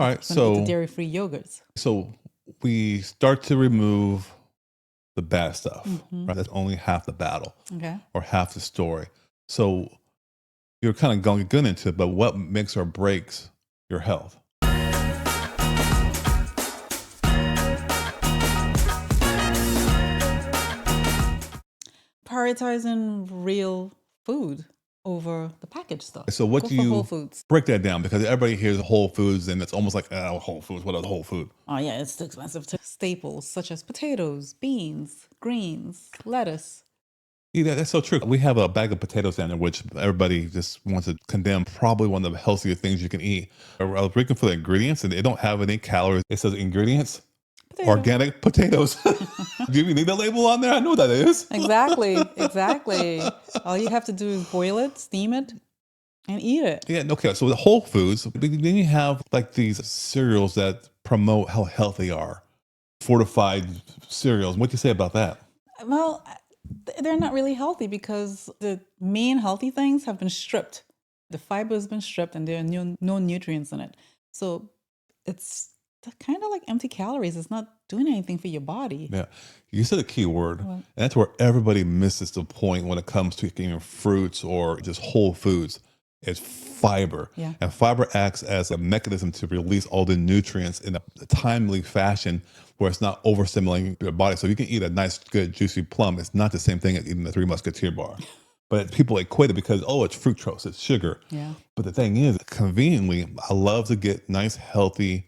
All right. You're going to eat the dairy-free yogurts. So we start to remove the bad stuff, Mm-hmm. right? That's only half the battle Okay. or half the story. So you're kind of going good into it, but what makes or breaks your health? Prioritizing real food over the packaged stuff. So what Go do for you Whole Foods. break that down? Because everybody hears Whole Foods and it's almost like, oh, Whole Foods, what are the Whole Food? Oh yeah, it's too expensive. Staples such as potatoes, beans, greens, lettuce. Yeah, that's so true. We have a bag of potatoes down there, which everybody just wants to condemn. Probably one of the healthiest things you can eat. I was looking for the ingredients, and they don't have any calories. It says ingredients, Potato. organic potatoes. Do you even need a label on there? I know what that is. Exactly. All you have to do is boil it, steam it, and eat it. Yeah, okay. So the Whole Foods, then you have like these cereals that promote how healthy they are. Fortified cereals. What do you say about that? Well, they're not really healthy because the main healthy things have been stripped. The fiber has been stripped and there are no nutrients in it. So it's kind of like empty calories. It's not doing anything for your body. Yeah. You said a key word. What? And that's where everybody misses the point when it comes to eating fruits or just whole foods. It's fiber. Yeah. And fiber acts as a mechanism to release all the nutrients in a timely fashion where it's not overstimulating your body. So you can eat a nice, good, juicy plum. It's not the same thing as eating the Three Musketeer bar. But people equate it because, oh, it's fructose, it's sugar. Yeah. But the thing is, conveniently, I love to get nice, healthy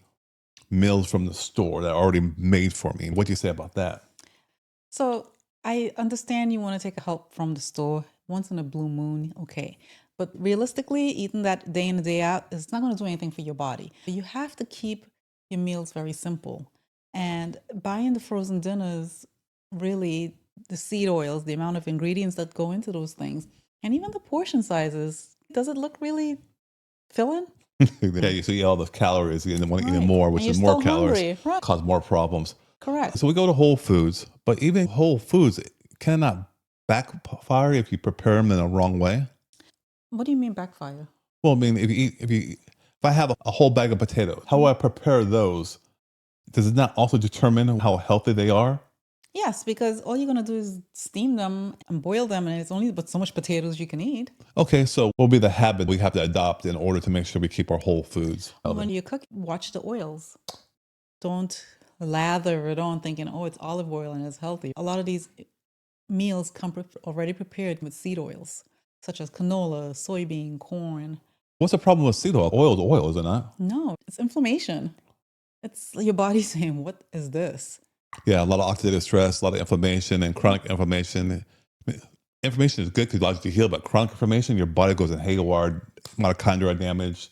meals from the store that are already made for me. What do you say about that? So I understand you want to take help from the store once in a blue moon, okay. But realistically, eating that day in and day out is not going to do anything for your body. You have to keep your meals very simple. And buying the frozen dinners, really, the seed oils, the amount of ingredients that go into those things, and even the portion sizes, does it look really filling? Yeah, you see all the calories and then want to eat Right. more, And which you're is more still calories, hungry. Right. cause more problems. Correct. So we go to Whole Foods, but even Whole Foods cannot backfire if you prepare them in the wrong way. What do you mean backfire? Well, I mean, if I have a whole bag of potatoes, how do I prepare those? Does it not also determine how healthy they are? Yes, because all you're going to do is steam them and boil them, and it's only but so much potatoes you can eat. Okay, so what will be the habit we have to adopt in order to make sure we keep our whole foods healthy? When you cook, watch the oils. Don't lather it on thinking, oh, it's olive oil and it's healthy. A lot of these meals come already prepared with seed oils, such as canola, soybean, corn. What's the problem with seed oil? Oil is oil, is it not? No, it's inflammation. It's your body saying, what is this? Yeah, a lot of oxidative stress, a lot of inflammation and chronic inflammation. Inflammation is good because it allows you to heal, but chronic inflammation, your body goes in haywire, mitochondrial damage,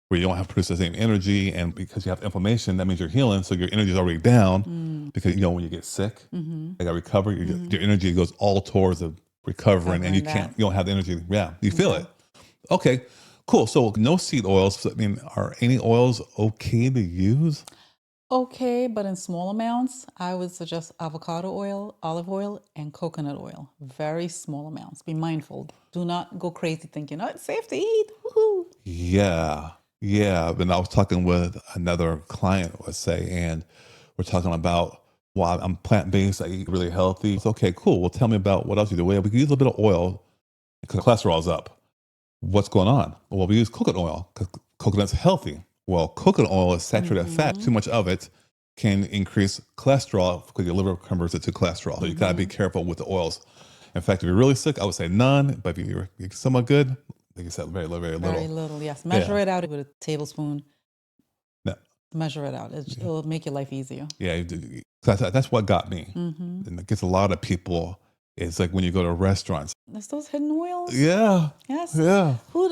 where you don't have to produce the same energy. And because you have inflammation, that means you're healing. So your energy is already down because, when you get sick, you got to recover, your energy goes all towards the recovering and you don't have the energy. Yeah, you feel it. Okay, cool. So no seed oils. I mean, are any oils okay to use? Okay, but in small amounts, I would suggest avocado oil, olive oil, and coconut oil. Very small amounts. Be mindful. Do not go crazy thinking, oh, it's safe to eat. Woohoo. Yeah. And I was talking with another client, let's say, and we're talking about, well, I'm plant-based, I eat really healthy. It's okay, cool. Well, tell me about what else you do. Well, we can use a little bit of oil because cholesterol's up. What's going on? Well, we use coconut oil because coconut's healthy. Well, coconut oil is saturated fat. Too much of it can increase cholesterol because your liver converts it to cholesterol. So you got to be careful with the oils. In fact, if you're really sick, I would say none. But if you're somewhat good, like you said, very little. Very little, yes. Measure it out with a tablespoon. No. Measure it out. It'll make your life easier. Yeah, that's what got me. And it gets a lot of people. It's like when you go to restaurants. That's those hidden oils. Yeah. Yes. Yeah. Who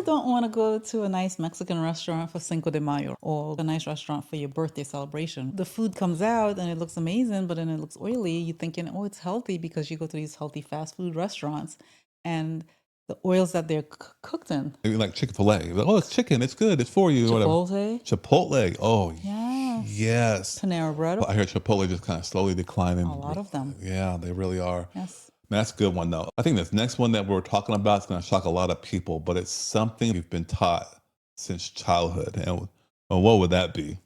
don't want to go to a nice Mexican restaurant for Cinco de Mayo or a nice restaurant for your birthday celebration? The food comes out and it looks amazing, but then it looks oily. You're thinking, oh, it's healthy because you go to these healthy fast food restaurants and the oils that they're cooked in. Maybe like Chick-fil-A. Like, oh, it's chicken. It's good. It's for you. Chipotle. Chipotle. Oh, yeah. Yes. Panera Bread. Well, I hear Chipotle just kind of slowly declining. A lot of them. Yeah, they really are. Yes. That's a good one, though. I think this next one that we're talking about is going to shock a lot of people, but it's something we've been taught since childhood. And Well, what would that be?